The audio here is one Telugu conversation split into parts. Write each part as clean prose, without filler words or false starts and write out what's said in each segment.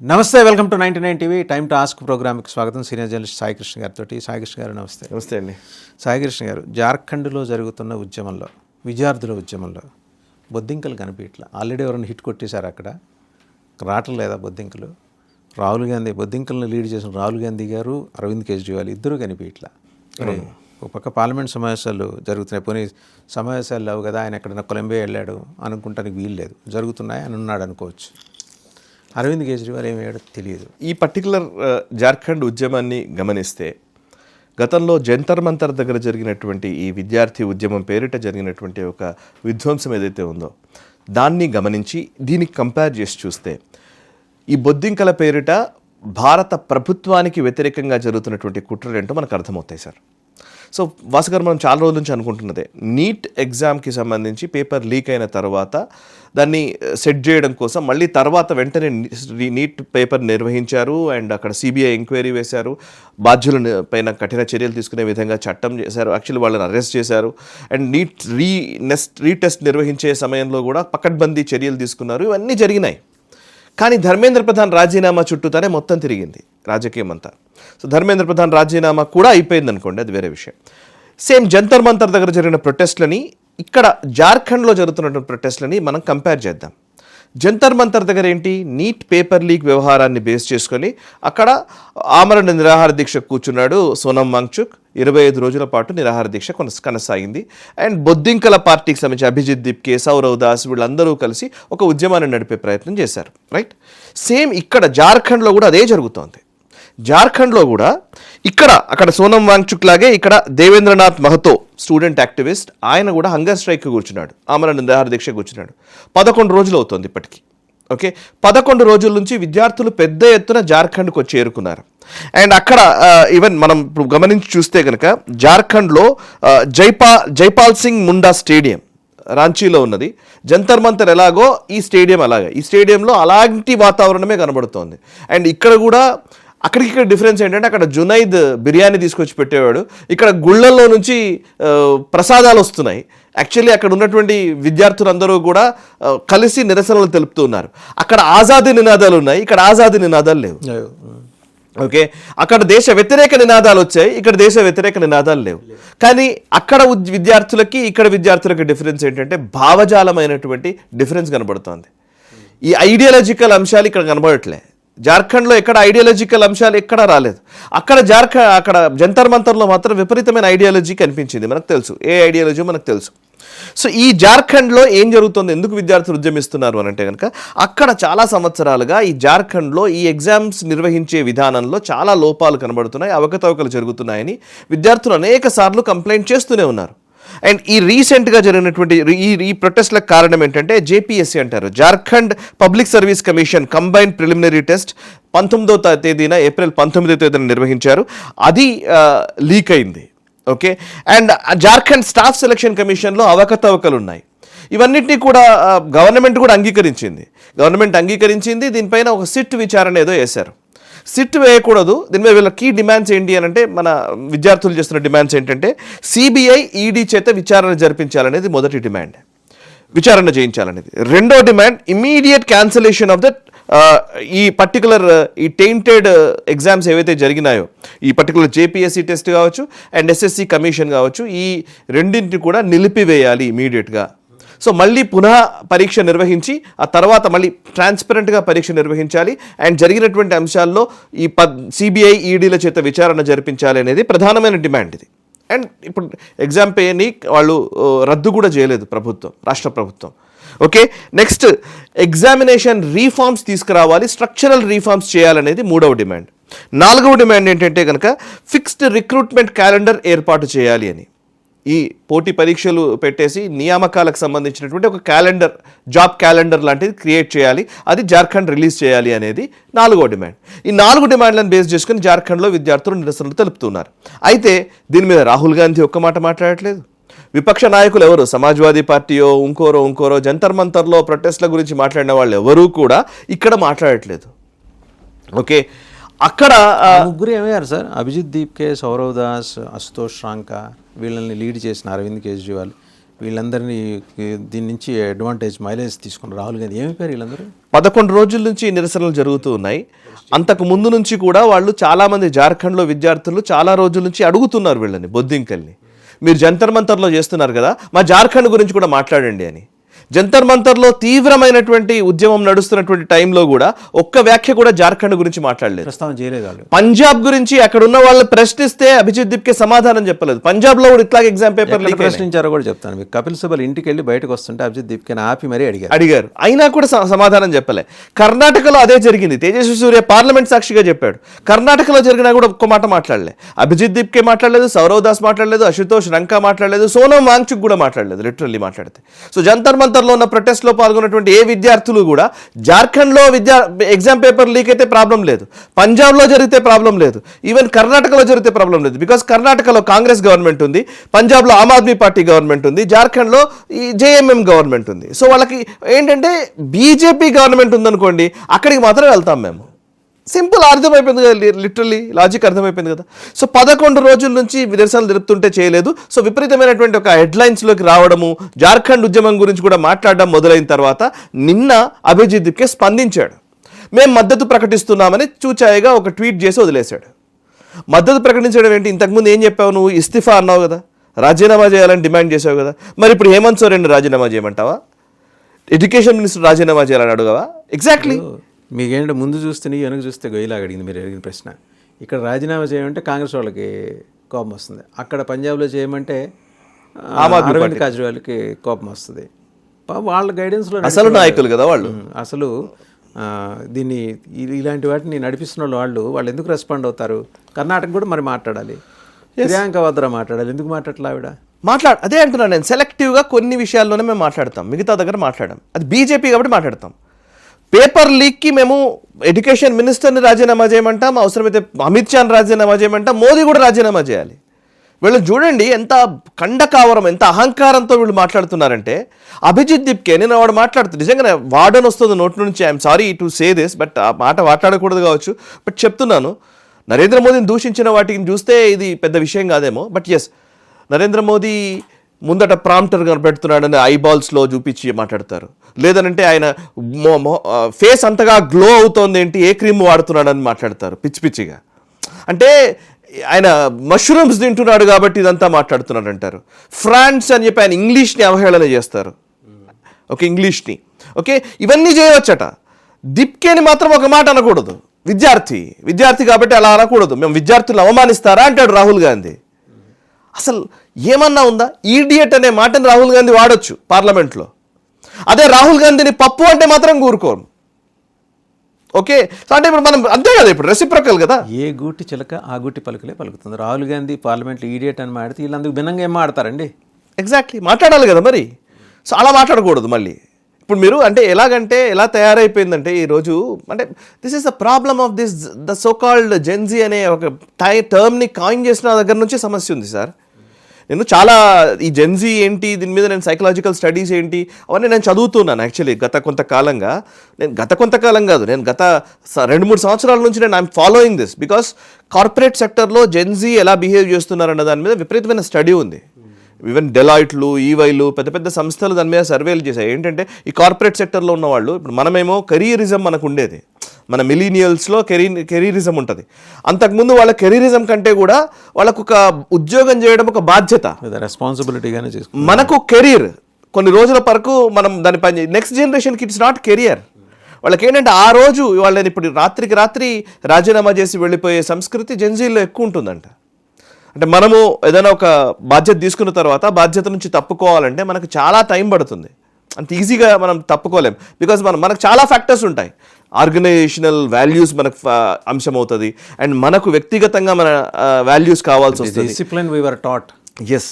నమస్తే, welcome to 99 TV time to ask ప్రోగ్రామ్కి స్వాగతం. సీనియర్ జర్నలిస్ట్ సాయికృష్ణ గారితో. సాయికృష్ణ గారు నమస్తే. నమస్తే అండి. సాయికృష్ణ గారు, జార్ఖండ్లో జరుగుతున్న ఉద్యమంలో, విద్యార్థుల ఉద్యమంలో బొద్దింకలు కనిపించట్లా. ఆల్రెడీ ఎవరైనా హిట్ కొట్టేశారు, అక్కడ రావట్లేదా బొద్దింకలు? రాహుల్ గాంధీ, బొద్దింకలను లీడ్ చేసిన రాహుల్ గాంధీ గారు, అరవింద్ కేజ్రీవాల్ ఇద్దరు కనిపించట్లా. ఒక పక్క పార్లమెంట్ సమావేశాలు జరుగుతున్నాయి. పోనీ సమావేశాలు లేవు కదా, ఆయన ఎక్కడైనా కొలంబియా వెళ్ళాడు అనుకుంటానికి వీలు లేదు, జరుగుతున్నాయి అని ఉన్నాడు అనుకోవచ్చు. అరవింద్ కేజ్రీవాల్ ఏమయ్యాడో తెలియదు. ఈ పర్టికులర్ జార్ఖండ్ ఉద్యమాన్ని గమనిస్తే, గతంలో జంతర్ మంతర్ దగ్గర జరిగినటువంటి ఈ విద్యార్థి ఉద్యమం పేరిట జరిగినటువంటి ఒక విధ్వంసం ఏదైతే ఉందో దాన్ని గమనించి దీనికి కంపేర్ చేసి చూస్తే, ఈ బొద్దింకల పేరిట భారత ప్రభుత్వానికి వ్యతిరేకంగా జరుగుతున్నటువంటి కుట్రలు ఏంటో మనకు అర్థమవుతాయి సార్. సో వాసుగారు, మనం చాలా రోజుల నుంచి అనుకుంటున్నదే, నీట్ ఎగ్జామ్కి సంబంధించి పేపర్ లీక్ అయిన తర్వాత దాన్ని సెట్ చేయడం కోసం మళ్ళీ తర్వాత వెంటనే నీట్ పేపర్ నిర్వహించారు అండ్ అక్కడ సిబిఐ ఎంక్వైరీ వేశారు, బాధ్యుల పైన కఠిన చర్యలు తీసుకునే విధంగా చట్టం చేశారు, యాక్చువల్లీ వాళ్ళని అరెస్ట్ చేశారు అండ్ నీట్ రీటెస్ట్ నిర్వహించే సమయంలో కూడా పకడ్బందీ చర్యలు తీసుకున్నారు. ఇవన్నీ జరిగినాయి. కానీ ధర్మేంద్ర ప్రధాన్ రాజీనామా చుట్టూతానే మొత్తం తిరిగింది రాజకీయం అంతా. సో ధర్మేంద్ర ప్రధాన్ రాజీనామా కూడా అయిపోయింది అనుకోండి, అది వేరే విషయం. సేమ్ జంతర్ మంతర్ దగ్గర జరిగిన ప్రొటెస్ట్లని, ఇక్కడ జార్ఖండ్లో జరుగుతున్నటువంటి ప్రొటెస్ట్లని మనం కంపేర్ చేద్దాం. జంతర్ మంతర్ దగ్గర ఏంటి, నీట్ పేపర్ లీక్ వ్యవహారాన్ని బేస్ చేసుకొని అక్కడ ఆమరణ నిరాహార దీక్ష కూర్చున్నాడు సోనం వాంగ్చుక్. 25 రోజుల పాటు నిరాహార దీక్ష కొనసాగింది. అండ్ బొద్దింకల పార్టీకి సంబంధించి అభిజిత్ దీప్కే, సౌరవ్ దాస్ వీళ్ళందరూ కలిసి ఒక ఉద్యమాన్ని నడిపే ప్రయత్నం చేశారు, రైట్? సేమ్ ఇక్కడ జార్ఖండ్లో కూడా అదే జరుగుతోంది. జార్ఖండ్లో కూడా అక్కడ సోనం వాంగ్చుక్ లాగే ఇక్కడ దేవేంద్రనాథ్ మహతో స్టూడెంట్ యాక్టివిస్ట్, ఆయన కూడా హంగర్ స్ట్రైక్ కూర్చున్నాడు, ఆమరణ నిరాహార దీక్ష కూర్చున్నాడు. 11 రోజులు అవుతుంది ఇప్పటికీ. ఓకే, 11 రోజుల నుంచి విద్యార్థులు పెద్ద ఎత్తున జార్ఖండ్కి వచ్చి చేరుకున్నారు. అండ్ అక్కడ ఈవెన్ మనం ఇప్పుడు గమనించి చూస్తే కనుక జార్ఖండ్లో జైపాల్ సింగ్ ముండా స్టేడియం రాంచీలో ఉన్నది. జంతర్ మంతర్ ఎలాగో ఈ స్టేడియం అలాగే, ఈ స్టేడియంలో అలాంటి వాతావరణమే కనబడుతోంది. అండ్ ఇక్కడ కూడా అక్కడికి డిఫరెన్స్ ఏంటంటే, అక్కడ జునైద్ బిర్యానీ తీసుకొచ్చి పెట్టేవాడు, ఇక్కడ గుళ్ళల్లో నుంచి ప్రసాదాలు వస్తున్నాయి. యాక్చువల్లీ అక్కడ ఉన్నటువంటి విద్యార్థులందరూ కూడా కలిసి నిరసనలు తెలుపుతూ ఉన్నారు. అక్కడ ఆజాదీ నినాదాలు ఉన్నాయి, ఇక్కడ ఆజాదీ నినాదాలు లేవు. ఓకే, అక్కడ దేశ వ్యతిరేక నినాదాలు వచ్చాయి, ఇక్కడ దేశ వ్యతిరేక నినాదాలు లేవు. కానీ అక్కడ విద్యార్థులకి ఇక్కడ విద్యార్థులకి డిఫరెన్స్ ఏంటంటే, భావజాలమైనటువంటి డిఫరెన్స్ కనబడుతోంది. ఈ ఐడియాలజికల్ అంశాలు ఇక్కడ కనబడట్లే. జార్ఖండ్లో ఎక్కడ ఐడియాలజికల్ అంశాలు ఎక్కడా రాలేదు. అక్కడ జంతర్ మంతర్లో మాత్రం విపరీతమైన ఐడియాలజీ కనిపించింది. మనకు తెలుసు ఏ ఐడియాలజీ మనకు తెలుసు. సో ఈ జార్ఖండ్లో ఏం జరుగుతుంది, ఎందుకు విద్యార్థులు ఉద్యమిస్తున్నారు అని అంటే కనుక, అక్కడ చాలా సంవత్సరాలుగా ఈ జార్ఖండ్లో ఈ ఎగ్జామ్స్ నిర్వహించే విధానంలో చాలా లోపాలు కనబడుతున్నాయి, అవకతవకలు జరుగుతున్నాయని విద్యార్థులు అనేక సార్లు కంప్లైంట్ చేస్తూనే ఉన్నారు. అండ్ ఈ రీసెంట్గా జరిగినటువంటి ఈ ప్రొటెస్ట్లకు కారణం ఏంటంటే, జేపీఎస్సీ అంటారు, Jharkhand public service commission combined preliminary test 19వ తేదీన ఏప్రిల్ 19వ తేదీన నిర్వహించారు. అది లీక్ అయింది. Okay, and Jharkhand staff selection కమిషన్లో అవకతవకలు ఉన్నాయి. ఇవన్నిటినీ కూడా గవర్నమెంట్ కూడా అంగీకరించింది. దీనిపైన ఒక సిట్ విచారణ ఏదో వేశారు. సిట్ వేయకూడదు, దీని మీద వీళ్ళ కీ డిమాండ్స్ ఏంటి అని అంటే, మన విద్యార్థులు చేస్తున్న డిమాండ్స్ ఏంటంటే, సిబిఐ ఈడీ చేత విచారణ జరిపించాలనేది మొదటి డిమాండ్, విచారణ చేయించాలనేది. రెండో demand, immediate cancellation of that ఈ పర్టికులర్ ఈ టెయింటెడ్ ఎగ్జామ్స్ ఏవైతే జరిగినాయో, ఈ పర్టికులర్ జేపీఎస్సీ టెస్ట్ కావచ్చు అండ్ ఎస్ఎస్సి కమిషన్ కావచ్చు, ఈ రెండింటిని కూడా నిలిపివేయాలి ఇమీడియట్గా. సో మళ్ళీ పునః పరీక్ష నిర్వహించి ఆ తర్వాత మళ్ళీ ట్రాన్స్పరెంట్గా పరీక్ష నిర్వహించాలి అండ్ జరిగినటువంటి అంశాల్లో ఈ సిబిఐ ఈడీల చేత విచారణ జరిపించాలి అనేది ప్రధానమైన డిమాండ్ ఇది. అండ్ ఇప్పుడు ఎగ్జామ్ పేని వాళ్ళు రద్దు కూడా చేయలేదు రాష్ట్ర ప్రభుత్వం. ఓకే, నెక్స్ట్ ఎగ్జామినేషన్ రీఫార్మ్స్ తీసుకురావాలి, స్ట్రక్చరల్ రీఫార్మ్స్ చేయాలనేది 3వ డిమాండ్. 4వ డిమాండ్ ఏంటంటే కనుక, ఫిక్స్డ్ రిక్రూట్మెంట్ క్యాలెండర్ ఏర్పాటు చేయాలి అని. ఈ పోటీ పరీక్షలు పెట్టేసి నియామకాలకు సంబంధించినటువంటి ఒక క్యాలెండర్, జాబ్ క్యాలెండర్ లాంటిది క్రియేట్ చేయాలి, అది జార్ఖండ్ రిలీజ్ చేయాలి అనేది 4వ డిమాండ్. ఈ 4 డిమాండ్లను బేస్ చేసుకుని జార్ఖండ్లో విద్యార్థులు నిరసనలు తెలుపుతున్నారు. అయితే దీని మీద రాహుల్ గాంధీ ఒక్క మాట మాట్లాడట్లేదు. విపక్ష నాయకులు ఎవరు, సమాజ్వాదీ పార్టీయో ఇంకోరో జంతర్ మంతర్లో ప్రొటెస్ట్ల గురించి మాట్లాడిన వాళ్ళు ఎవరూ కూడా ఇక్కడ మాట్లాడట్లేదు. ఓకే, అక్కడ ముగ్గురు ఏమయ్యారు సార్, అభిజిత్ దీప్కే, సౌరవ్ దాస్, అశుతోష్ రాంకా, వీళ్ళని లీడ్ చేసిన అరవింద్ కేజ్రీవాల్, వీళ్ళందరినీ దీని నుంచి అడ్వాంటేజ్ మైలేజ్ తీసుకున్నారు రాహుల్ గాంధీ. ఏమైపోయారు వీళ్ళందరూ? 11 రోజుల నుంచి నిరసనలు జరుగుతూ ఉన్నాయి. అంతకు ముందు నుంచి కూడా వాళ్ళు చాలామంది జార్ఖండ్లో విద్యార్థులు చాలా రోజుల నుంచి అడుగుతున్నారు వీళ్ళని, బొద్దింకల్ని, మీరు జంతర్ మంతర్లో చేస్తున్నారు కదా, మా జార్ఖండ్ గురించి కూడా మాట్లాడండి అని. జంతర్ మంతర్లో తీవ్రమైనటువంటి ఉద్యమం నడుస్తున్నటువంటి టైంలో కూడా ఒక్క వ్యాఖ్య కూడా జార్ఖండ్ గురించి మాట్లాడలేదు, ప్రస్తావన చేయలేదు వాళ్ళు. పంజాబ్ గురించి అక్కడ ఉన్న వాళ్ళు ప్రశ్నిస్తే అభిజిత్ దీప్కే సమాధానం చెప్పలేదు. పంజాబ్లో కూడా ఇట్లాగే ఎగ్జామ్ పేపర్ లీక్ ప్రశ్నించారో కూడా చెప్తాను మీకు. కపిల్ సిబల్ ఇంటికి వెళ్ళి బయటకు వస్తుంటే అభిజిత్ దీప్కే ఆపి మరీ అడిగారు, అయినా కూడా సమాధానం చెప్పలే. కర్ణాటకలో అదే జరిగింది. తేజస్వి సూర్య పార్లమెంట్ సాక్షిగా చెప్పాడు. కర్ణాటకలో జరిగినా కూడా ఒక్క మాట మాట్లాడలే. అభిజిత్ దీప్కే మాట్లాడలేదు, సౌరవ్ దాస్ మాట్లాడలేదు, అశుతోష్ రంకా మాట్లాడలేదు, సోనం వాంగ్చుక్ కూడా మాట్లాడలేదు లిటరల్లీ మాట్లాడితే. సో జంతర్ మంతర్ లో ఉన్న ప్రొటెస్ట్ లో పాల్గొన్నటువంటి ఏ విద్యార్థులు కూడా జార్ఖండ్ లో ఎగ్జామ్ పేపర్ లీక్ అయితే ప్రాబ్లం లేదు, పంజాబ్ లో జరిగితే ప్రాబ్లం లేదు, ఈవెన్ కర్ణాటకలో జరిగితే ప్రాబ్లం లేదు. బికాస్ కర్ణాటకలో కాంగ్రెస్ గవర్నమెంట్ ఉంది, పంజాబ్ లో ఆమ్ ఆద్మీ పార్టీ గవర్నమెంట్ ఉంది, జార్ఖండ్ లో ఈ జేఎంఎం గవర్నమెంట్ ఉంది. సో వాళ్ళకి ఏంటంటే బీజేపీ గవర్నమెంట్ ఉందనుకోండి, అక్కడికి మాత్రం వెళ్తాం మేము. సింపుల్, అర్థమైపోయింది కదా, లిటరల్లీ లాజిక్ అర్థమైపోయింది కదా. సో 11 రోజుల నుంచి నిరసనలు జరుపుతుంటే చేయలేదు. సో విపరీతమైనటువంటి ఒక హెడ్లైన్స్లోకి రావడము, జార్ఖండ్ ఉద్యమం గురించి కూడా మాట్లాడడం మొదలైన తర్వాత నిన్న అభిజిత్ దీప్కే స్పందించాడు. మేము మద్దతు ప్రకటిస్తున్నామని చూచాయిగా ఒక ట్వీట్ చేసి వదిలేశాడు. మద్దతు ప్రకటించడం ఏంటి? ఇంతకుముందు ఏం చెప్పావు నువ్వు? ఇస్తిఫా అన్నావు కదా, రాజీనామా చేయాలని డిమాండ్ చేసావు కదా, మరి ఇప్పుడు హేమంత్ సోరెన్ రాజీనామా చేయమంటావా? ఎడ్యుకేషన్ మినిస్టర్ రాజీనామా చేయాలని అడుగువా? ఎగ్జాక్ట్లీ. మీకేంటి ముందు చూస్తే నీ వెనక చూస్తే గొయ్యిలాగా అడిగింది మీరు అడిగిన ప్రశ్న. ఇక్కడ రాజీనామా చేయమంటే కాంగ్రెస్ వాళ్ళకి కోపం వస్తుంది, అక్కడ పంజాబ్లో చేయమంటే అరవింద్ కేజ్రీవాల్కి కోపం వస్తుంది. వాళ్ళ గైడెన్స్లో అసలు నాయకులు కదా వాళ్ళు. అసలు దీన్ని ఇలాంటి వాటిని నడిపిస్తున్న వాళ్ళు ఎందుకు రెస్పాండ్ అవుతారు? కర్ణాటక కూడా మరి మాట్లాడాలి, ప్రియాంక వాద్రా మాట్లాడాలి, ఎందుకు మాట్లాడలే ఆవిడ? అదే అంటున్నాను నేను, సెలెక్టివ్గా కొన్ని విషయాల్లోనే మేము మాట్లాడతాం, మిగతా దగ్గర మాట్లాడాం. అది బీజేపీ కాబట్టి మాట్లాడతాం. పేపర్ లీక్కి మేము ఎడ్యుకేషన్ మినిస్టర్ని రాజీనామా చేయమంటాం, అవసరమైతే అమిత్ షాని రాజీనామా చేయమంటాం, మోదీ కూడా రాజీనామా చేయాలి. వీళ్ళు చూడండి ఎంత కండకావరం, ఎంత అహంకారంతో వీళ్ళు మాట్లాడుతున్నారంటే. అభిజిత్ దీప్కే నేను వాడు మాట్లాడుతుంది నిజంగానే వార్డన్ వస్తుంది నోటి నుంచి, I'm sorry to say this, but ఆ మాట మాట్లాడకూడదు కావచ్చు, బట్ చెప్తున్నాను. నరేంద్ర మోదీని దూషించిన వాటిని చూస్తే ఇది పెద్ద విషయం కాదేమో, బట్ ఎస్, నరేంద్ర మోదీ ముందట ప్రాంప్టర్గా పెడుతున్నాడని ఐబాల్స్లో చూపించి మాట్లాడతారు. లేదనంటే ఆయన ఫేస్ అంతగా గ్లో అవుతోంది ఏంటి, ఏ క్రీమ్ వాడుతున్నాడని మాట్లాడతారు పిచ్చి పిచ్చిగా. అంటే ఆయన మష్రూమ్స్ తింటున్నాడు కాబట్టి ఇదంతా మాట్లాడుతున్నాడు అంటారు. ఫ్రాన్స్ అని చెప్పి ఆయన ఇంగ్లీష్ని అవహేళన చేస్తారు. ఓకే, ఇంగ్లీష్ని ఓకే, ఇవన్నీ చేయవచ్చట. దీప్కేని మాత్రం ఒక మాట అనకూడదు. విద్యార్థి కాబట్టి అలా అనకూడదు. మేము విద్యార్థులను అవమానిస్తారా అంటాడు రాహుల్ గాంధీ. అసలు ఏమన్నా ఉందా? ఈడియట్ అనే మాటని రాహుల్ గాంధీ వాడొచ్చు పార్లమెంట్లో. అదే రాహుల్ గాంధీని పప్పు అంటే మాత్రం కూరుకోరు. ఓకే, సో అంటే ఇప్పుడు మనం అంతే కదా, ఇప్పుడు రెసిప్రకల్ కదా. ఏ గూటి చిలక ఆ గూటి పలుకులే పలుకుతుంది. రాహుల్ గాంధీ పార్లమెంట్లో ఈడియట్ అని మాడితే వీళ్ళందుకు భిన్నంగా ఏం మాడతారండి? ఎగ్జాక్ట్లీ, మాట్లాడాలి కదా మరి. సో అలా మాట్లాడకూడదు మళ్ళీ. ఇప్పుడు మీరు అంటే ఎలాగంటే ఎలా తయారైపోయిందంటే ఈరోజు, అంటే this is the problem of the so called Gen Z అనే ఒక టర్మ్ని కాయిన్ చేసిన దగ్గర నుంచి సమస్య ఉంది సార్. నేను చాలా ఈ జెన్జీ ఏంటి, దీని మీద నేను సైకలాజికల్ స్టడీస్ ఏంటి అవన్నీ నేను చదువుతున్నాను యాక్చువల్లీ గత కొంతకాలం కాదు, నేను గత 2-3 సంవత్సరాల నుంచి నేను I'm following this. Because corporate సెక్టర్లో జెన్జీ ఎలా బిహేవ్ చేస్తున్నారన్న దాని మీద విపరీతమైన స్టడీ ఉంది. ఈవెన్ డెలాయిట్లు, ఈవైలు, పెద్ద పెద్ద సంస్థలు దాని మీద సర్వేలు చేశాయి. ఏంటంటే ఈ కార్పొరేట్ సెక్టర్లో ఉన్న వాళ్ళు, ఇప్పుడు మనమేమో కెరీరిజం మనకు ఉండేది, మన మిలీనియల్స్లో కెరీరిజం ఉంటుంది. అంతకుముందు వాళ్ళ కెరీరిజం కంటే కూడా వాళ్ళకు ఒక ఉద్యోగం చేయడం ఒక బాధ్యత, రెస్పాన్సిబిలిటీగానే చేసుకుంటాం. మనకు కెరీర్ కొన్ని రోజుల వరకు మనం దాని పని, నెక్స్ట్ జనరేషన్కి ఇట్స్ నాట్ కెరియర్. వాళ్ళకి ఏంటంటే ఆ రోజు వాళ్ళని ఇప్పుడు రాత్రికి రాత్రి రాజీనామా చేసి వెళ్ళిపోయే సంస్కృతి జెన్జీల్లో ఎక్కువ ఉంటుందంట. అంటే మనము ఏదైనా ఒక బాధ్యత తీసుకున్న తర్వాత బాధ్యత నుంచి తప్పుకోవాలంటే మనకు చాలా టైం పడుతుంది, అంత ఈజీగా మనం తప్పుకోలేం. బికాజ్ మనకు చాలా ఫ్యాక్టర్స్ ఉంటాయి. ఆర్గనైజేషనల్ వాల్యూస్ మనకు అంశం అవుతుంది, అండ్ మనకు వ్యక్తిగతంగా మన వాల్యూస్ కావాల్సి వస్తుంది. Discipline we were taught. Yes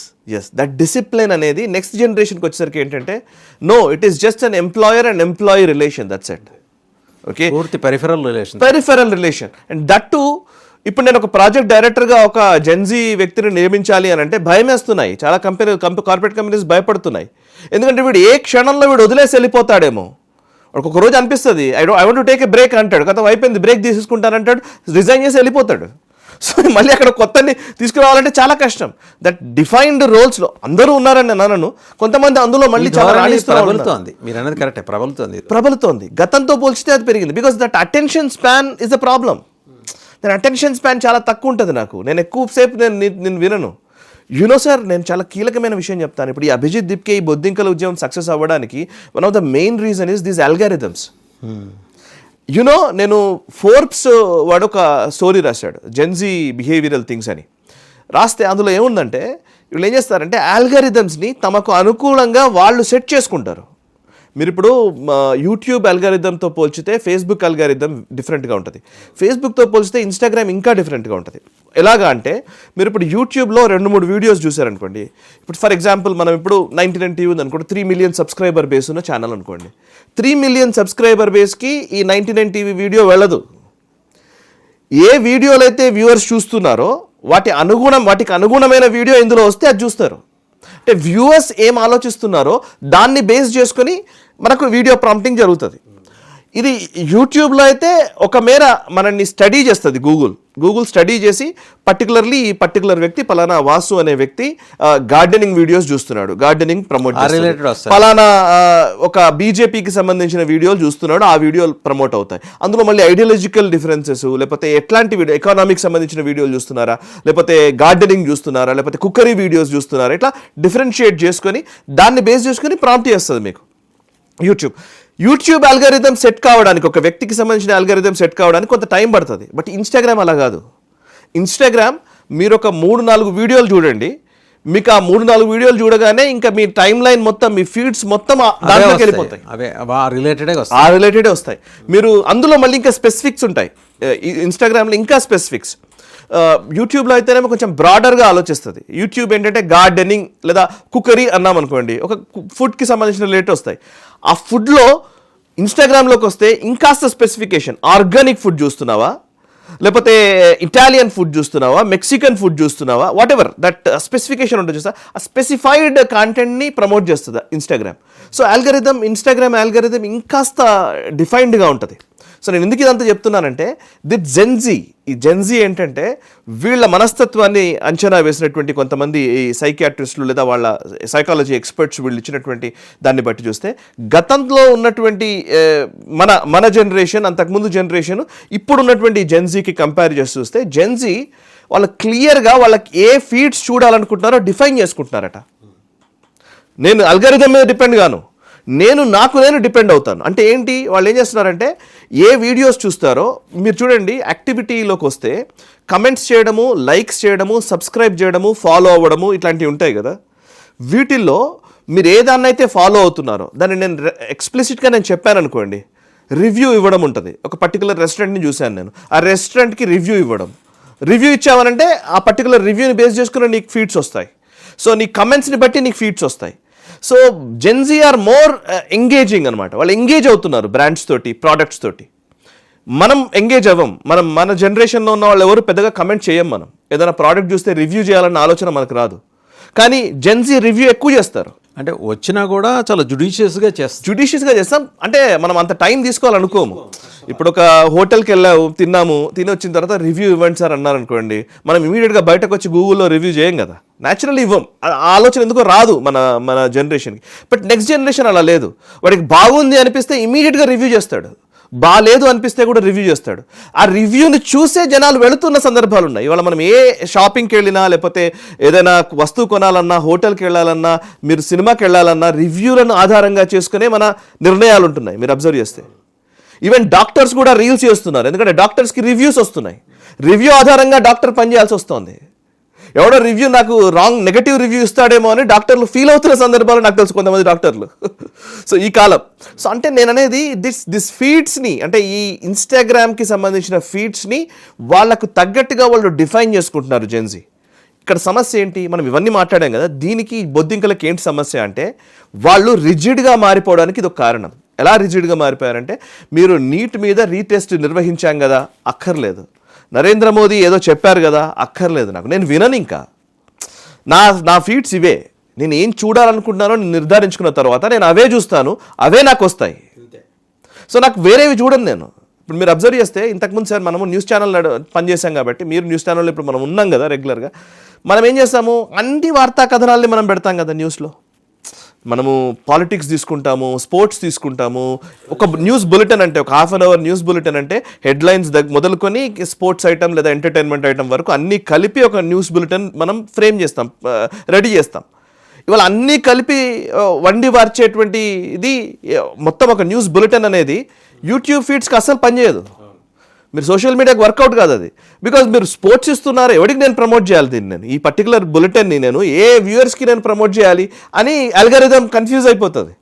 that discipline అనేది నెక్స్ట్ జనరేషన్కి వచ్చేసరికి ఏంటంటే no, it is just an employer and employee relation, that's it. Okay, పూర్తి peripheral relation and that too. ఇప్పుడు నేను ఒక ప్రాజెక్ట్ డైరెక్టర్గా ఒక జెన్జీ వ్యక్తిని నియమించాలి అని అంటే భయం వేస్తున్నాయి. చాలా కార్పొరేట్ కంపెనీస్ భయపడుతున్నాయి. ఎందుకంటే వీడు ఏ క్షణంలో వీడు వదిలేసి వెళ్ళిపోతాడేమో. ఒక రోజు అనిపిస్తుంది I want to take a break అంటాడు, కదా అయిపోయింది, బ్రేక్ తీసుకుంటానంటాడు, రిజైన్ చేసి వెళ్ళిపోతాడు. సో మళ్ళీ అక్కడ కొత్తని తీసుకురావాలంటే చాలా కష్టం. దట్ డిఫైన్డ్ రోల్స్లో అందరూ ఉన్నారని నేను అనను, కొంతమంది అందులో మళ్ళీ చాలా ప్రబలుతోంది. మీరు అనేది కరెక్టే, ప్రబలుతోంది. గతంతో పోల్చితే అది పెరిగింది. Because that attention span is the problem. నేను అటెన్షన్ స్పాన్ చాలా తక్కువ ఉంటుంది నాకు. నేను ఎక్కువసేపు నేను వినను. యునో సార్, నేను చాలా కీలకమైన విషయం చెప్తాను. ఇప్పుడు ఈ అభిజిత్ దిప్కే ఈ బొద్దింకల ఉద్యమం సక్సెస్ అవ్వడానికి one of the main reason is these algorithms. You know, నేను ఫోర్బ్స్ వాడు ఒక స్టోరీ రాశాడు, జెన్జీ బిహేవియరల్ థింగ్స్ అని రాస్తే అందులో ఏముందంటే వీళ్ళు ఏం చేస్తారంటే ఆల్గారిథమ్స్ని తమకు అనుకూలంగా వాళ్ళు సెట్ చేసుకుంటారు. మీరు ఇప్పుడు యూట్యూబ్ అల్గారిథంతో పోల్చితే ఫేస్బుక్ అల్గారిథం డిఫరెంట్గా ఉంటుంది. ఫేస్బుక్తో పోల్చితే ఇన్స్టాగ్రామ్ ఇంకా డిఫరెంట్గా ఉంటుంది. ఎలాగా అంటే మీరు ఇప్పుడు యూట్యూబ్లో 2-3 వీడియోస్ చూసారనుకోండి. ఇప్పుడు ఫర్ ఎగ్జాంపుల్ మనం ఇప్పుడు 99 టీవీ ఉంది అనుకోండి, 3 మిలియన్ సబ్స్క్రైబర్ బేస్ ఉన్న ఛానల్ అనుకోండి. 3 మిలియన్ సబ్స్క్రైబర్ బేస్కి ఈ 99 టీవీ వీడియో వెళ్ళదు. ఏ వీడియోలు అయితే వ్యూవర్స్ చూస్తున్నారో వాటికి అనుగుణమైన వీడియో ఇందులో వస్తే అది చూస్తారు. అంటే వ్యూవర్స్ ఏం ఆలోచిస్తున్నారో దాన్ని బేస్ చేసుకొని మనకు వీడియో ప్రాంప్టింగ్ జరుగుతుంది. ఇది యూట్యూబ్లో అయితే ఒక మేర మనల్ని స్టడీ చేస్తుంది. గూగుల్ స్టడీ చేసి పర్టికులర్లీ ఈ పర్టికులర్ వ్యక్తి పలానా వాసు అనే వ్యక్తి గార్డెనింగ్ వీడియోస్ చూస్తున్నాడు, గార్డెనింగ్ ప్రమోట్ చేస్తున్నాడు, పలానా ఒక బీజేపీకి సంబంధించిన వీడియోలు చూస్తున్నాడు, ఆ వీడియోలు ప్రమోట్ అవుతాయి. అందులో మళ్ళీ ఐడియాలజికల్ డిఫరెన్సెస్, లేకపోతే ఎట్లాంటి వీడియో, ఎకనామిక్స్ సంబంధించిన వీడియోలు చూస్తున్నారా, లేకపోతే గార్డెనింగ్ చూస్తున్నారా, లేకపోతే కుక్కరీ వీడియోస్ చూస్తున్నారా, ఇట్లా డిఫరెన్షియేట్ చేసుకొని దాన్ని బేస్ చేసుకొని ప్రాంప్ట్ చేస్తుంది మీకు యూట్యూబ్ అల్గారిథం సెట్ కావడానికి, ఒక వ్యక్తికి సంబంధించిన అల్గారిథం సెట్ కావడానికి కొంత టైం పడుతుంది. బట్ ఇన్స్టాగ్రామ్ అలా కాదు. ఇన్స్టాగ్రామ్ మీరు ఒక 3-4 వీడియోలు చూడండి, మీకు ఆ 3-4 వీడియోలు చూడగానే ఇంకా మీ టైం లైన్ మొత్తం, మీ ఫీడ్స్ మొత్తం దాంట్లోకి వెళ్ళిపోతాయి. ఆ రిలేటెడే వస్తాయి. మీరు అందులో మళ్ళీ ఇంకా స్పెసిఫిక్స్ ఉంటాయి. ఇన్స్టాగ్రామ్లో ఇంకా స్పెసిఫిక్స్. యూట్యూబ్లో అయితేనేమో కొంచెం బ్రాడర్గా ఆలోచిస్తుంది. యూట్యూబ్ ఏంటంటే గార్డెనింగ్ లేదా కుక్కరీ అన్నాం అనుకోండి, ఒక ఫుడ్కి సంబంధించిన రిలేటెడ్ వస్తాయి. ఆ ఫుడ్లో ఇన్స్టాగ్రామ్లోకి వస్తే ఇంకాస్త స్పెసిఫికేషన్, ఆర్గానిక్ ఫుడ్ చూస్తున్నావా, లేకపోతే ఇటాలియన్ ఫుడ్ చూస్తున్నావా, మెక్సికన్ ఫుడ్ చూస్తున్నావా, వాట్ ఎవర్ దట్ స్పెసిఫికేషన్ ఉంటుంది చూస్తా, ఆ స్పెసిఫైడ్ కాంటెంట్ని ప్రమోట్ చేస్తుంది ఇన్స్టాగ్రామ్. సో ఇన్స్టాగ్రామ్ అల్గారిథం ఇంకాస్త డిఫైన్డ్గా ఉంటుంది. సో నేను ఎందుకు ఇదంతా చెప్తున్నానంటే ఈ జెన్జీ ఏంటంటే వీళ్ళ మనస్తత్వాన్ని అంచనా వేసినటువంటి కొంతమంది ఈ సైకియాట్రిస్టులు లేదా వాళ్ళ సైకాలజీ ఎక్స్పర్ట్స్ వీళ్ళు ఇచ్చినటువంటి దాన్ని బట్టి చూస్తే గతంలో ఉన్నటువంటి మన జనరేషన్, అంతకుముందు జనరేషన్, ఇప్పుడున్నటువంటి జెన్జీకి కంపేర్ చేసి చూస్తే జెన్జీ వాళ్ళు క్లియర్గా వాళ్ళకి ఏ ఫీడ్స్ చూడాలనుకుంటున్నారో డిఫైన్ చేసుకుంటున్నారట. నేను అల్గారిథం మీద డిపెండ్ గాను, నేను డిపెండ్ అవుతాను. అంటే ఏంటి, వాళ్ళు ఏం చేస్తున్నారంటే ఏ వీడియోస్ చూస్తారో మీరు చూడండి, యాక్టివిటీలోకి వస్తే కమెంట్స్ చేయడము, లైక్స్ చేయడము, సబ్స్క్రైబ్ చేయడము, ఫాలో అవ్వడము, ఇట్లాంటివి ఉంటాయి కదా. వీటిల్లో మీరు ఏ దాన్నైతే ఫాలో అవుతున్నారో దాన్ని నేను ఎక్స్ప్లిసిట్గా చెప్పాను అనుకోండి, రివ్యూ ఇవ్వడం ఉంటుంది. ఒక పర్టికులర్ రెస్టారెంట్ని చూశాను నేను, ఆ రెస్టారెంట్కి రివ్యూ ఇచ్చామనంటే ఆ పర్టికులర్ రివ్యూని బేస్ చేసుకుని నీకు ఫీడ్స్ వస్తాయి. సో నీ కమెంట్స్ని బట్టి నీకు ఫీడ్స్ వస్తాయి. So Gen Z are more engaging అనమాట. వాళ్ళు ఎంగేజ్ అవుతున్నారు బ్రాండ్స్ తోటి, ప్రోడక్ట్స్ తోటి. మనం ఎంగేజ్ అవ్వం. మన జనరేషన్లో ఉన్న వాళ్ళు ఎవరు పెద్దగా కమెంట్ చేయం. మనం ఏదైనా ప్రోడక్ట్ చూస్తే రివ్యూ చేయాలన్న ఆలోచన మనకు రాదు. కానీ జెన్జీ రివ్యూ ఎక్కువ చేస్తారు. అంటే వచ్చినా కూడా చాలా జుడిషియస్గా చేస్తాం. అంటే మనం అంత టైం తీసుకోవాలనుకోము. ఇప్పుడు ఒక హోటల్కి వెళ్ళాము, తిని వచ్చిన తర్వాత రివ్యూ ఇవ్వండి సార్ అన్నారు అనుకోండి, మనం ఇమీడియట్గా బయటకు వచ్చి గూగుల్లో రివ్యూ చేయం కదా, న్యాచురల్లీ ఇవ్వం. ఆ ఆలోచన ఎందుకో రాదు మన జనరేషన్కి. బట్ నెక్స్ట్ జనరేషన్ అలా లేదు. వాడికి బాగుంది అనిపిస్తే ఇమీడియట్గా రివ్యూ చేస్తాడు, బాగాలేదు అనిపిస్తే కూడా రివ్యూ చేస్తాడు. ఆ రివ్యూని చూసే జనాలు వెళుతున్న సందర్భాలు ఉన్నాయి. ఇవాళ మనం ఏ షాపింగ్కి వెళ్ళినా, లేకపోతే ఏదైనా వస్తువు కొనాలన్నా, హోటల్కి వెళ్ళాలన్నా, మీరు సినిమాకి వెళ్ళాలన్నా రివ్యూలను ఆధారంగా చేసుకునే మన నిర్ణయాలు ఉంటున్నాయి. మీరు అబ్జర్వ్ చేస్తే ఈవెన్ డాక్టర్స్ కూడా రీల్స్ చేస్తున్నారు. ఎందుకంటే డాక్టర్స్కి రివ్యూస్ వస్తున్నాయి. రివ్యూ ఆధారంగా డాక్టర్ పనిచేయాల్సి వస్తుంది. ఎవడో రివ్యూ నాకు నెగటివ్ రివ్యూ ఇస్తాడేమో అని డాక్టర్లు ఫీల్ అవుతున్న సందర్భాలు నాకు తెలుసు, కొంతమంది డాక్టర్లు. సో ఈ కాలం. సో అంటే నేను అనేది దిస్ ఫీడ్స్ని, అంటే ఈ ఇన్స్టాగ్రామ్కి సంబంధించిన ఫీడ్స్ని వాళ్ళకు తగ్గట్టుగా వాళ్ళు డిఫైన్ చేసుకుంటున్నారు జెన్జీ. ఇక్కడ సమస్య ఏంటి, మనం ఇవన్నీ మాట్లాడాం కదా, దీనికి బొద్దింకలకి ఏంటి సమస్య అంటే వాళ్ళు రిజిడ్గా మారిపోవడానికి ఇది ఒక కారణం. ఎలా రిజిడ్గా మారిపోయారంటే, మీరు నీట్ మీద రీటెస్ట్ నిర్వహించాం కదా, అక్కర్లేదు. నరేంద్ర మోదీ ఏదో చెప్పారు కదా, అక్కర్లేదు. నేను వినను. ఇంకా నా ఫీడ్స్ ఇవే. నేను ఏం చూడాలనుకుంటున్నానో నేను నిర్ధారించుకున్న తర్వాత నేను అవే చూస్తాను, అవే నాకు వస్తాయి. సో నాకు వేరేవి చూడను. నేను ఇప్పుడు మీరు అబ్జర్వ్ చేస్తే ఇంతకుముందు సార్ మనము న్యూస్ ఛానల్ పనిచేసాం కాబట్టి, మీరు న్యూస్ ఛానల్లో ఇప్పుడు మనం ఉన్నాం కదా రెగ్యులర్గా, మనం ఏం చేస్తాము, అన్ని వార్తా కథనాల్ని మనం పెడతాం కదా న్యూస్లో. మనము పాలిటిక్స్ తీసుకుంటాము, స్పోర్ట్స్ తీసుకుంటాము. ఒక న్యూస్ బులెటిన్ అంటే, ఒక half an hour news bulletin అంటే హెడ్లైన్స్ మొదలుకొని స్పోర్ట్స్ ఐటమ్ లేదా ఎంటర్టైన్మెంట్ ఐటమ్ వరకు అన్నీ కలిపి ఒక న్యూస్ బులెటిన్ మనం ఫ్రేమ్ చేస్తాం, రెడీ చేస్తాం. ఇవాళ అన్నీ కలిపి వండి వార్చేటువంటి ఇది మొత్తం ఒక న్యూస్ బులెటిన్ అనేది యూట్యూబ్ ఫీడ్స్కి అస్సలు పనిచేయదు. మీరు సోషల్ మీడియాకి వర్కౌట్ కాదు అది. బికాజ్ మీరు స్పోర్ట్స్ ఇస్తున్నారు, ఎవరికి నేను ప్రమోట్ చేయాలి దీన్ని, నేను ఈ పర్టికులర్ బులెటిన్ని నేను ఏ వ్యూవర్స్కి నేను ప్రమోట్ చేయాలి అని అల్గారిథం కన్ఫ్యూజ్ అయిపోతుంది.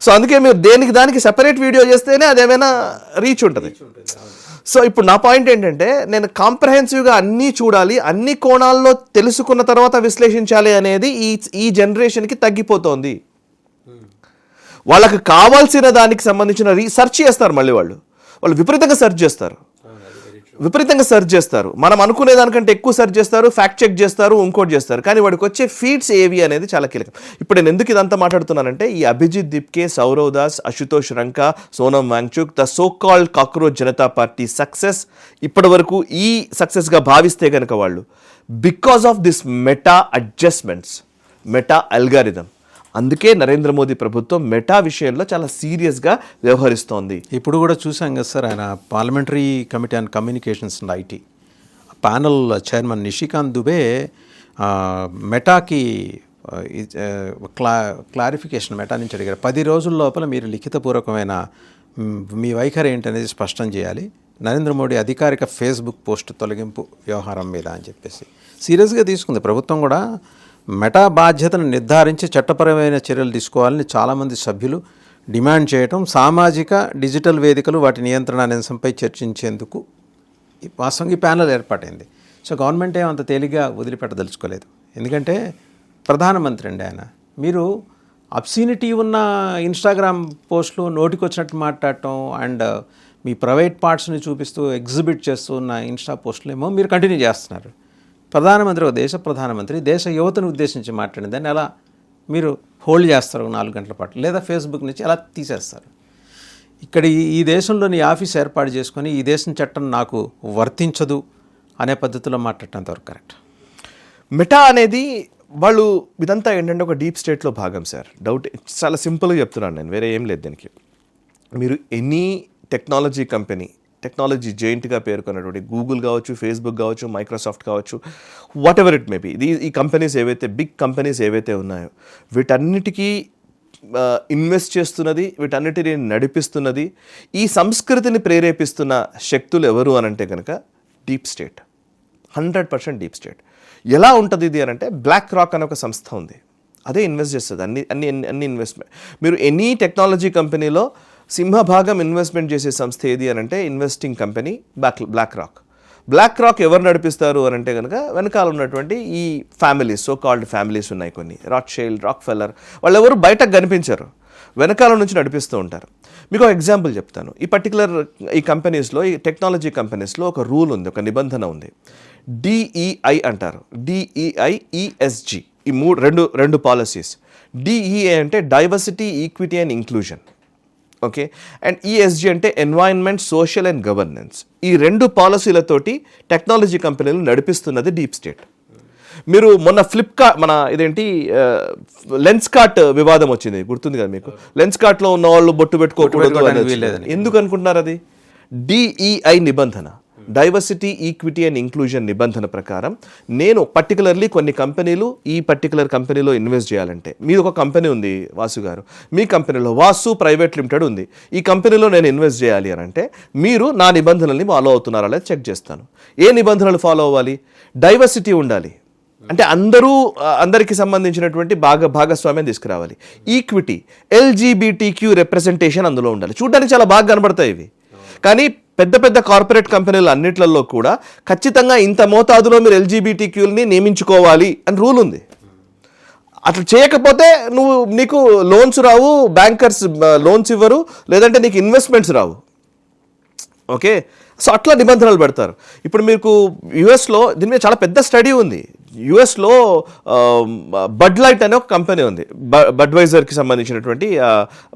సో అందుకే మీరు దానికి సెపరేట్ వీడియో చేస్తేనే అదేమైనా రీచ్ ఉంటుంది. సో ఇప్పుడు నా పాయింట్ ఏంటంటే, నేను కాంప్రహెన్సివ్గా అన్నీ చూడాలి, అన్ని కోణాల్లో తెలుసుకున్న తర్వాత విశ్లేషించాలి అనేది ఈ జనరేషన్కి తగ్గిపోతోంది. వాళ్ళకి కావాల్సిన దానికి సంబంధించిన సెర్చ్ చేస్తారు, మళ్ళీ వాళ్ళు విపరీతంగా సెర్చ్ చేస్తారు. మనం అనుకునే దానికంటే ఎక్కువ సెర్చ్ చేస్తారు, ఫ్యాక్ట్ చెక్ చేస్తారు, ఇంకోటి చేస్తారు. కానీ వాడికి వచ్చే ఫీడ్స్ ఏవి అనేది చాలా కీలకం. ఇప్పుడు నేను ఎందుకు ఇదంతా మాట్లాడుతున్నానంటే, ఈ Abhijit Dipke, Saurav Das, Ashutosh Ranka, Sonam Wangchuk, the so called cockroach Janata party success ఇప్పటి వరకు ఈ సక్సెస్గా భావిస్తే కనుక వాళ్ళు because of this meta adjustments, meta algorithm. అందుకే నరేంద్ర మోదీ ప్రభుత్వం మెటా విషయంలో చాలా సీరియస్గా వ్యవహరిస్తోంది. ఇప్పుడు కూడా చూసాం కదా సార్, ఆయన parliamentary committee on communications and IT panel chairman Nishikant Dubey మెటాకి క్లారిఫికేషన్ మెటా నుంచి అడిగారు. 10 రోజుల లోపల మీరు లిఖితపూర్వకమైన మీ వైఖరి ఏంటనేది స్పష్టం చేయాలి నరేంద్ర మోడీ అధికారిక ఫేస్బుక్ పోస్ట్ తొలగింపు వ్యవహారం మీద అని చెప్పేసి సీరియస్గా తీసుకుంది ప్రభుత్వం కూడా. మెటా బాధ్యతను నిర్ధారించి చట్టపరమైన చర్యలు తీసుకోవాలని చాలామంది సభ్యులు డిమాండ్ చేయటం, సామాజిక డిజిటల్ వేదికలు వాటి నియంత్రణ అనే అంశంపై చర్చించేందుకు వాస్తవంగా ఈ ప్యానెల్ ఏర్పాటైంది. సో గవర్నమెంట్ ఏమంత తేలిగ్గా వదిలిపెట్టదలుచుకోలేదు. ఎందుకంటే ప్రధానమంత్రి అండి ఆయన. మీరు అబ్సీనిటీ ఉన్న ఇన్స్టాగ్రామ్ పోస్టులు, నోటికొచ్చినట్టు మాట్లాడటం అండ్ మీ ప్రైవేట్ పార్ట్స్ని చూపిస్తూ ఎగ్జిబిట్ చేస్తూ ఉన్న ఇన్స్టా పోస్టులు ఏమో మీరు కంటిన్యూ చేస్తున్నారు. ప్రధానమంత్రి, ఒక దేశ ప్రధానమంత్రి దేశ యువతను ఉద్దేశించి మాట్లాడిన దాన్ని ఎలా మీరు హోల్డ్ చేస్తారు 4 గంటల పాటు, లేదా ఫేస్బుక్ నుంచి ఎలా తీసేస్తారు? ఇక్కడ ఈ దేశంలోని ఆఫీస్ ఏర్పాటు చేసుకొని ఈ దేశం చట్టం నాకు వర్తించదు అనే పద్ధతిలో మాట్లాడటం అంతవరకు కరెక్ట్. మెటా అనేది వాళ్ళు ఇదంతా ఏంటంటే ఒక డీప్ స్టేట్లో భాగం సార్. డౌట్ చాలా సింపుల్గా చెప్తున్నాను నేను, వేరే ఏం లేదు దీనికి. మీరు ఎనీ టెక్నాలజీ కంపెనీ, టెక్నాలజీ జెయింట్గా పేర్కొన్నటువంటి గూగుల్ కావచ్చు, ఫేస్బుక్ కావచ్చు, మైక్రోసాఫ్ట్ కావచ్చు, whatever it may be, ఈ కంపెనీస్ ఏవైతే బిగ్ కంపెనీస్ ఏవైతే ఉన్నాయో వీటన్నిటికీ ఇన్వెస్ట్ చేస్తున్నది, వీటన్నిటిని నడిపిస్తున్నది, ఈ సంస్కృతిని ప్రేరేపిస్తున్న శక్తులు ఎవరు అనంటే కనుక డీప్ స్టేట్, 100% డీప్ స్టేట్. ఎలా ఉంటుంది ఇది అని అంటే, బ్లాక్ రాక్ అనే ఒక సంస్థ ఉంది, అదే ఇన్వెస్ట్ చేస్తుంది అన్ని ఇన్వెస్ట్మెంట్. మీరు ఎనీ టెక్నాలజీ కంపెనీలో సింహభాగం ఇన్వెస్ట్మెంట్ చేసే సంస్థ ఏది అని అంటే investing company BlackRock. BlackRock ఎవరు నడిపిస్తారు అని అంటే కనుక వెనకాల ఉన్నటువంటి ఈ ఫ్యామిలీస్, సో కాల్డ్ ఫ్యామిలీస్ ఉన్నాయి కొన్ని, రాక్ఫెల్లర్, రాక్ఫెల్లర్, వాళ్ళు ఎవరు బయటకు కనిపించారు, వెనకాల నుంచి నడిపిస్తూ ఉంటారు. మీకు ఒక ఎగ్జాంపుల్ చెప్తాను. ఈ కంపెనీస్లో, ఈ టెక్నాలజీ కంపెనీస్లో ఒక రూల్ ఉంది, ఒక నిబంధన ఉంది, DEI అంటారు, DEI, ESG, ఈ రెండు పాలసీస్. DEI అంటే diversity, equity and inclusion, okay, and ESG అంటే ఎన్వైరన్మెంట్, సోషల్ అండ్ గవర్నెన్స్. ఈ 2 పాలసీలతోటి టెక్నాలజీ కంపెనీలు నడిపిస్తున్నది డీప్ స్టేట్. మీరు మొన్న ఫ్లిప్కార్ట్, మన ఇదేంటి లెన్స్ కార్ట్ వివాదం వచ్చింది, గుర్తుంది కదా మీకు? లెన్స్ కార్ట్లో ఉన్న వాళ్ళు బొట్టు పెట్టుకోకూడదు, ఎందుకు అనుకుంటున్నారు? అది DEI నిబంధన, డైవర్సిటీ, ఈక్విటీ అండ్ ఇంక్లూజన్ నిబంధన ప్రకారం నేను పర్టికులర్లీ కొన్ని కంపెనీలు ఈ పర్టికులర్ కంపెనీలో ఇన్వెస్ట్ చేయాలంటే, మీది ఒక కంపెనీ ఉంది వాసు గారు, మీ కంపెనీలో వాసు ప్రైవేట్ లిమిటెడ్ ఉంది, ఈ కంపెనీలో నేను ఇన్వెస్ట్ చేయాలి అని అంటే మీరు నా నిబంధనల్ని ఫాలో అవుతున్నారా లేదా చెక్ చేస్తాను. ఏ నిబంధనలు ఫాలో అవ్వాలి? డైవర్సిటీ ఉండాలి, అంటే అందరికీ సంబంధించినటువంటి భాగస్వామ్యం తీసుకురావాలి. ఈక్విటీ, LGBTQ రిప్రజెంటేషన్ అందులో ఉండాలి. చూడడానికి చాలా బాగా కనబడతాయి ఇవి, కానీ పెద్ద కార్పొరేట్ కంపెనీలు అన్నిట్లలో కూడా ఖచ్చితంగా ఇంత మోతాదులో మీరు LGBTQని నియమించుకోవాలి అని రూల్ ఉంది. అట్లా చేయకపోతే నీకు లోన్స్ రావు, బ్యాంకర్స్ లోన్స్ ఇవ్వరు, లేదంటే నీకు ఇన్వెస్ట్మెంట్స్ రావు, ఓకే. సో అట్లా నిబంధనలు పెడతారు. ఇప్పుడు మీకు యుఎస్లో దీని మీద చాలా పెద్ద స్టడీ ఉంది. యుఎస్లో బడ్ లైట్ అనే ఒక కంపెనీ ఉంది, బడ్వైజర్కి సంబంధించినటువంటి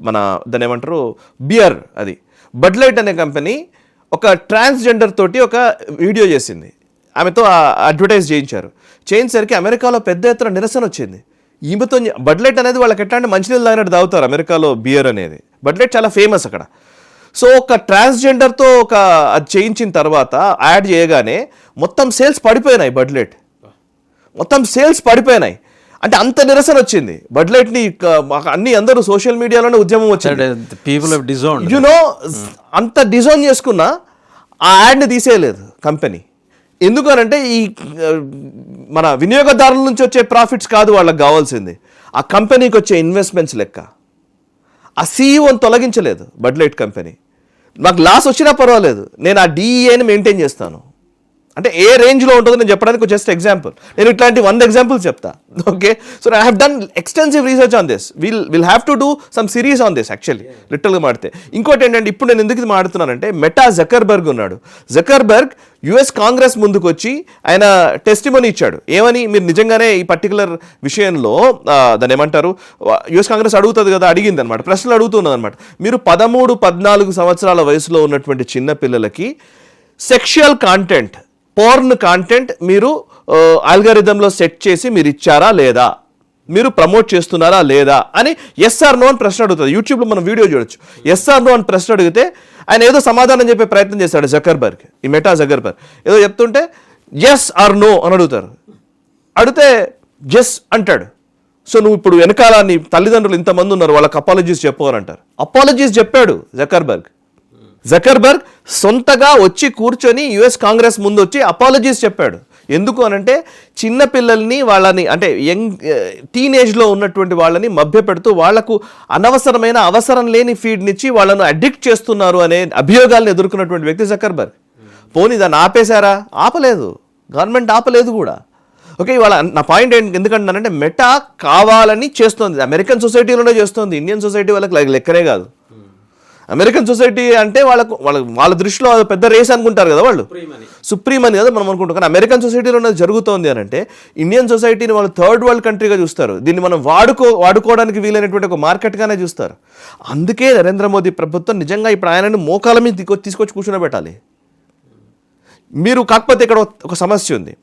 మన దాన్ని ఏమంటారు బియర్, అది బడ్ లైట్ అనే కంపెనీ ఒక ట్రాన్స్జెండర్ తోటి ఒక వీడియో చేసింది, ఆమెతో అడ్వర్టైజ్ చేయించారు. చేయించరికి అమెరికాలో పెద్ద ఎత్తున నిరసన వచ్చింది. ఈమెతో బడ్లైట్ అనేది వాళ్ళకి ఎట్లా అంటే మంచినీళ్ళు తాగినట్టు తాగుతారు అమెరికాలో బియర్ అనేది. బడ్లైట్ చాలా ఫేమస్ అక్కడ. సో ఒక ట్రాన్స్జెండర్తో అది చేయించిన తర్వాత యాడ్ చేయగానే మొత్తం సేల్స్ పడిపోయినాయి. బడ్లైట్ మొత్తం సేల్స్ పడిపోయినాయి. అంటే అంత నిరసన వచ్చింది బడ్లైట్ని. అన్ని అందరూ సోషల్ మీడియాలోనే ఉద్యమం వచ్చింది. యునో అంత డిజైన్ చేసుకున్నా ఆ యాడ్ని తీసేయలేదు కంపెనీ. ఎందుకనంటే ఈ మన వినియోగదారుల నుంచి వచ్చే ప్రాఫిట్స్ కాదు వాళ్ళకి కావాల్సింది, ఆ కంపెనీకి వచ్చే ఇన్వెస్ట్మెంట్స్ లెక్క. ఆ సీఈఓని తొలగించలేదు బడ్లైట్ కంపెనీ. నాకు లాస్ వచ్చినా పర్వాలేదు, నేను ఆ డిఈఏని మెయింటైన్ చేస్తాను. అంటే ఏ రేంజ్లో ఉంటుందో నేను చెప్పడానికి జస్ట్ ఎగ్జాంపుల్. నేను ఇట్లాంటి 100 ఎగ్జాంపుల్స్ చెప్తా. Okay, so I have done extensive research on this. Will have to do some series on this actually, లిటరల్గా మాడితే. ఇంకోటి ఏంటంటే ఇప్పుడు నేను ఎందుకు ఇది మాడుతున్నానంటే, మెటా జకర్బర్గ్ ఉన్నాడు. జకర్బర్గ్ యుఎస్ కాంగ్రెస్ ముందుకు వచ్చి ఆయన టెస్టిమనీ ఇచ్చాడు. ఏమని, మీరు నిజంగానే ఈ పర్టికులర్ విషయంలో దాన్ని ఏమంటారు, యుఎస్ కాంగ్రెస్ అడుగుతుంది కదా, అడిగింది అనమాట, ప్రశ్నలు అడుగుతున్నది అనమాట. మీరు 13-14 సంవత్సరాల వయసులో ఉన్నటువంటి చిన్న పిల్లలకి సెక్షువల్ కాంటెంట్, పోర్న్ కాంటెంట్ మీరు ఆల్గారిథంలో సెట్ చేసి మీరు ఇచ్చారా లేదా, మీరు ప్రమోట్ చేస్తున్నారా లేదా అని ఎస్ ఆర్ నో అని ప్రశ్న అడుగుతుంది. యూట్యూబ్లో మనం వీడియో చూడొచ్చు. ఎస్ ఆర్ నో అని ప్రశ్న అడిగితే ఆయన ఏదో సమాధానం చెప్పే ప్రయత్నం చేస్తాడు జకర్బర్గ్, ఈ మెటా జకర్బర్గ్. ఏదో చెప్తుంటే ఎస్ ఆర్ నో అని అడుగుతారు. అడిగితే ఎస్ అంటాడు. సో నువ్వు ఇప్పుడు వెనకాల నీ తల్లిదండ్రులు ఇంతమంది ఉన్నారు, వాళ్ళకి అపాలజీస్ చెప్పవాలంటారు. అపాలజీస్ చెప్పాడు జకర్బర్గ్. జకర్బర్గ్ సొంతగా వచ్చి కూర్చొని యుఎస్ కాంగ్రెస్ ముందు వచ్చి అపాలజీస్ చెప్పాడు. ఎందుకు అనంటే చిన్నపిల్లల్ని వాళ్ళని అంటే టీనేజ్లో ఉన్నటువంటి వాళ్ళని మభ్యపెడుతూ వాళ్లకు అనవసరమైన అవసరం లేని ఫీడ్నిచ్చి వాళ్ళను అడిక్ట్ చేస్తున్నారు అనే అభియోగాలను ఎదుర్కొన్నటువంటి వ్యక్తి జకర్బర్గ్. పోనీ దాన్ని ఆపేశారా? ఆపలేదు, గవర్నమెంట్ ఆపలేదు కూడా. ఓకే, ఇవాళ నా పాయింట్ ఎందుకంటున్నానంటే మెటా కావాలని చేస్తుంది, అమెరికన్ సొసైటీలోనే చేస్తుంది. ఇండియన్ సొసైటీ వాళ్ళకి లెక్కనే కాదు. అమెరికన్ సొసైటీ అంటే వాళ్ళ దృష్టిలో పెద్ద రేస్ అనుకుంటారు కదా, వాళ్ళు సుప్రీం అని కదా మనం అనుకుంటాం. కానీ అమెరికన్ సొసైటీలో జరుగుతోంది అని అంటే ఇండియన్ సొసైటీని వాళ్ళు థర్డ్ వరల్డ్ కంట్రీగా చూస్తారు. దీన్ని మనం వాడుకోవడానికి వీలైనటువంటి ఒక మార్కెట్గానే చూస్తారు. అందుకే నరేంద్ర మోదీ ప్రభుత్వం నిజంగా ఇప్పుడు ఆయనను మోకాల మీద తీసుకొచ్చి కూర్చోబెట్టాలి. మీరు కాకపోతే ఇక్కడ ఒక సమస్య ఉంది.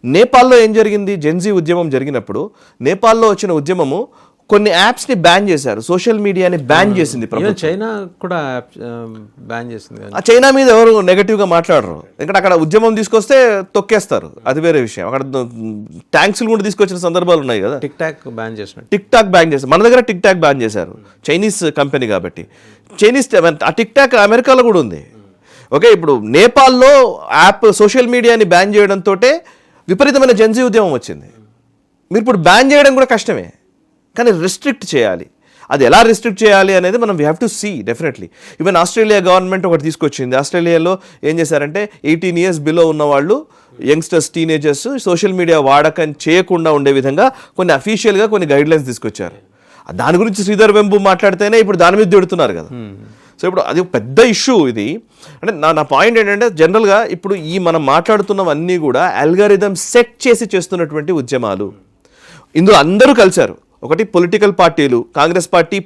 నేపాల్లో ఏం జరిగింది, జెన్జీ ఉద్యమం జరిగినప్పుడు నేపాల్లో వచ్చిన ఉద్యమము కొన్ని యాప్స్ని బ్యాన్ చేశారు, సోషల్ మీడియాని బ్యాన్ చేసింది ప్రభుత్వం. చైనా కూడా బ్యాన్ చేసింది. ఆ చైనా మీద ఎవరు నెగటివ్గా మాట్లాడరు, ఎందుకంటే అక్కడ ఉద్యమం తీసుకొస్తే తొక్కేస్తారు, అది వేరే విషయం. అక్కడ ట్యాంక్స్లు కూడా తీసుకొచ్చిన సందర్భాలు ఉన్నాయి కదా. టిక్ టాక్ బ్యాన్ చేసినట్టు. టిక్ టాక్ బ్యాన్ చేశారు, మన దగ్గర టిక్ టాక్ బ్యాన్ చేశారు, చైనీస్ కంపెనీ కాబట్టి. ఆ టిక్ టాక్ అమెరికాలో కూడా ఉంది. ఓకే, ఇప్పుడు నేపాల్లో యాప్ సోషల్ మీడియాని బ్యాన్ చేయడంతో విపరీతమైన జెన్జీ ఉద్యమం వచ్చింది. మీరు ఇప్పుడు బ్యాన్ చేయడం కూడా కష్టమే, కానీ రిస్ట్రిక్ట్ చేయాలి. అది ఎలా రిస్ట్రిక్ట్ చేయాలి అనేది మనం we have to see definitely. Even Australia government ఒకటి తీసుకొచ్చింది. ఆస్ట్రేలియాలో ఏం చేశారంటే 18 years బిలో ఉన్న వాళ్ళు, యంగ్స్టర్స్, టీనేజర్స్ సోషల్ మీడియా వాడకం చేయకుండా ఉండే విధంగా కొన్ని అఫీషియల్గా కొన్ని గైడ్లైన్స్ తీసుకొచ్చారు. దాని గురించి శ్రీధర్ వెంబు మాట్లాడితేనే ఇప్పుడు దాని మీద తిడుతున్నారు కదా. సో ఇప్పుడు అది పెద్ద ఇష్యూ ఇది. అంటే నా పాయింట్ ఏంటంటే జనరల్గా ఇప్పుడు ఈ మనం మాట్లాడుతున్నవన్నీ కూడా అల్గారిథం సెట్ చేసి చేస్తున్నటువంటి ఉద్యమాలు. ఇందులో అందరూ కలిశారు. ఒకటి పొలిటికల్ పార్టీలు, కాంగ్రెస్ పార్టీ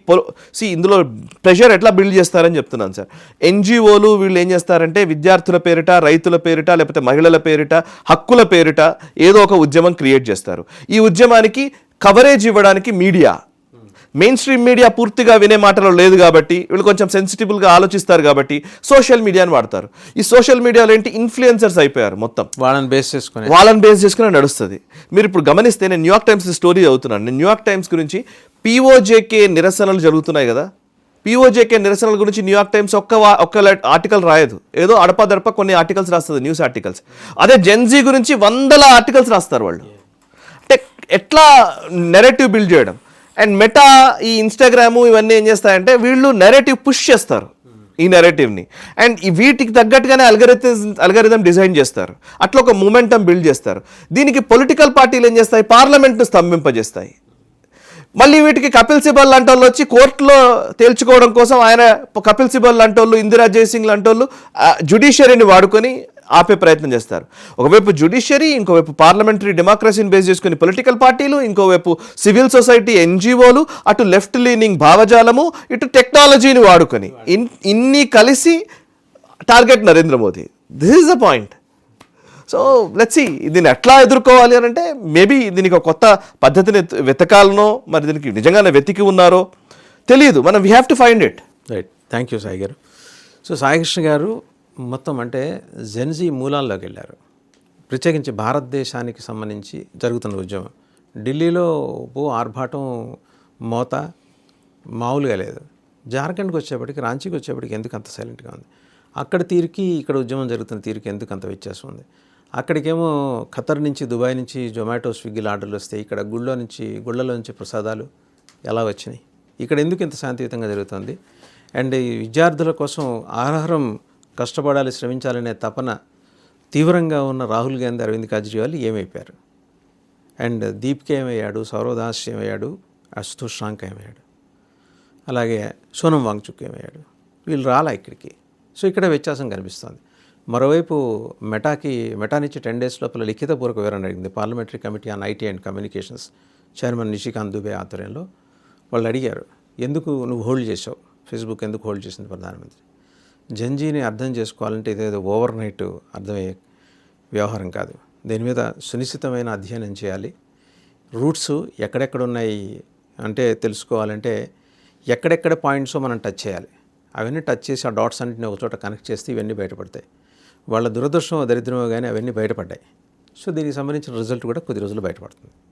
ఇందులో ప్రెషర్ ఎట్లా బిల్డ్ చేస్తారని చెప్తున్నాను సార్. ఎన్జిఓలు వీళ్ళు ఏం చేస్తారంటే విద్యార్థుల పేరిట, రైతుల పేరిట, లేకపోతే మహిళల పేరిట, హక్కుల పేరిట ఏదో ఒక ఉద్యమం క్రియేట్ చేస్తారు. ఈ ఉద్యమానికి కవరేజ్ ఇవ్వడానికి మీడియా, మెయిన్ స్ట్రీమ్ మీడియా పూర్తిగా వినే మాటలో లేదు కాబట్టి వీళ్ళు కొంచెం సెన్సిటిబుల్గా ఆలోచిస్తారు కాబట్టి సోషల్ మీడియాని వాడతారు. ఈ సోషల్ మీడియాలో ఏంటి ఇన్ఫ్లుయెన్సర్స్ అయిపోయారు, మొత్తం వాళ్ళని బేస్ చేసుకుని నడుస్తుంది. మీరు ఇప్పుడు గమనిస్తే నేను న్యూయార్క్ టైమ్స్ స్టోరీ చదువుతున్నాను. నేను న్యూయార్క్ టైమ్స్ గురించి పిఓజేకే నిరసనలు జరుగుతున్నాయి కదా, పిఓజేకే నిరసనల గురించి న్యూయార్క్ టైమ్స్ ఒక్క ఆర్టికల్ రాయదు, ఏదో అడపదడప కొన్ని ఆర్టికల్స్ రాస్తుంది, న్యూస్ ఆర్టికల్స్. అదే జెన్జీ గురించి 100 ఆర్టికల్స్ రాస్తారు వాళ్ళు. అంటే ఎట్లా నెరేటివ్ బిల్డ్ చేయడం. అండ్ మెటా, ఈ ఇన్స్టాగ్రాము ఇవన్నీ ఏం చేస్తాయంటే వీళ్ళు నెరేటివ్ పుష్ చేస్తారు ఈ నెరేటివ్ని, అండ్ వీటికి తగ్గట్టుగానే అల్గారిథం డిజైన్ చేస్తారు. అట్లా ఒక మూమెంటం బిల్డ్ చేస్తారు. దీనికి పొలిటికల్ పార్టీలు ఏం చేస్తాయి, పార్లమెంట్ను స్తంభింపజేస్తాయి. మళ్ళీ వీటికి కపిల్ సిబల్ లాంటి వాళ్ళు వచ్చి కోర్టులో తేల్చుకోవడం కోసం ఆయన కపిల్ సిబల్ లాంటి వాళ్ళు, ఇందిరా జైసింగ్ లాంటి వాళ్ళు జ్యుడిషియరీని వాడుకొని ఆపే ప్రయత్నం చేస్తారు. ఒకవైపు జ్యుడిషియరీ, ఇంకోవైపు పార్లమెంటరీ డెమోక్రసీని బేస్ చేసుకుని పొలిటికల్ పార్టీలు, ఇంకోవైపు సివిల్ సొసైటీ, ఎన్జిఓలు, అటు లెఫ్ట్ లీనింగ్ భావజాలము, ఇటు టెక్నాలజీని వాడుకొని ఇన్ని కలిసి target Narendra Modi. This is the point. So let's see దీన్ని ఎట్లా ఎదుర్కోవాలి అని అంటే మేబీ దీనికి ఒక కొత్త పద్ధతిని వెతకాలనో మరి దీనికి నిజంగానే వెతికి ఉన్నారో తెలియదు. మనం we have to find it. Right, thank you Sai గారు. సో సాయికృష్ణ గారు మొత్తం అంటే జెన్జీ మూలాల్లోకి వెళ్ళారు. ప్రత్యేకించి భారతదేశానికి సంబంధించి జరుగుతున్న ఉద్యమం ఢిల్లీలో ఆర్భాటం మోత మామూలుగా లేదు. జార్ఖండ్కి వచ్చేప్పటికి, రాంచీకి వచ్చేప్పటికి ఎందుకు అంత సైలెంట్గా ఉంది? అక్కడ తీరుకి ఇక్కడ ఉద్యమం జరుగుతున్న తీరుకి ఎందుకు అంత వ్యత్యాసం ఉంది? అక్కడికేమో ఖతర్ నుంచి, దుబాయ్ నుంచి జొమాటో, స్విగ్గీల ఆర్డర్లు వస్తాయి. ఇక్కడ గుళ్ళలో నుంచి ప్రసాదాలు ఎలా వచ్చినాయి? ఇక్కడ ఎందుకు ఇంత శాంతియుతంగా జరుగుతుంది? అండ్ ఈ విద్యార్థుల కోసం ఆహారం కష్టపడాలి, శ్రమించాలనే తపన తీవ్రంగా ఉన్న రాహుల్ గాంధీ, అరవింద్ కేజ్రీవాల్ ఏమైపోయారు? అండ్ దీప్కే ఏమయ్యాడు? సౌరవ్ దాస్ ఏమయ్యాడు? అశుతోష్ రాంక ఏమయ్యాడు? అలాగే సోనం వాంగ్చుక్ ఏమయ్యాడు? వీళ్ళు రాలా ఇక్కడికి. సో ఇక్కడ వ్యత్యాసం కనిపిస్తుంది. మరోవైపు మెటా నుంచి 10 days లోపల లిఖితపూర్వక వివరణ అడిగింది parliamentary committee on IT and communications chairman Nishikant Dubey ఆధ్వర్యంలో. వాళ్ళు అడిగారు, ఎందుకు నువ్వు హోల్డ్ చేసావు, ఫేస్బుక్ ఎందుకు హోల్డ్ చేసింది ప్రధానమంత్రి? జంజీని అర్థం చేసుకోవాలంటే ఇదేదో ఓవర్ నైట్ అర్థమయ్యే వ్యవహారం కాదు. దీని మీద సునిశ్చితమైన అధ్యయనం చేయాలి. రూట్స్ ఎక్కడెక్కడ ఉన్నాయి అంటే తెలుసుకోవాలంటే ఎక్కడెక్కడ పాయింట్స్ మనం టచ్ చేయాలి. అవన్నీ టచ్ చేసి ఆ డాట్స్ అన్నింటినీ ఒక చోట కనెక్ట్ చేస్తే ఇవన్నీ బయటపడతాయి. వాళ్ళ దురదృష్టమో దరిద్రమో కానీ అవన్నీ బయటపడ్డాయి. సో దీనికి సంబంధించిన రిజల్ట్ కూడా కొద్ది రోజులు బయటపడుతుంది.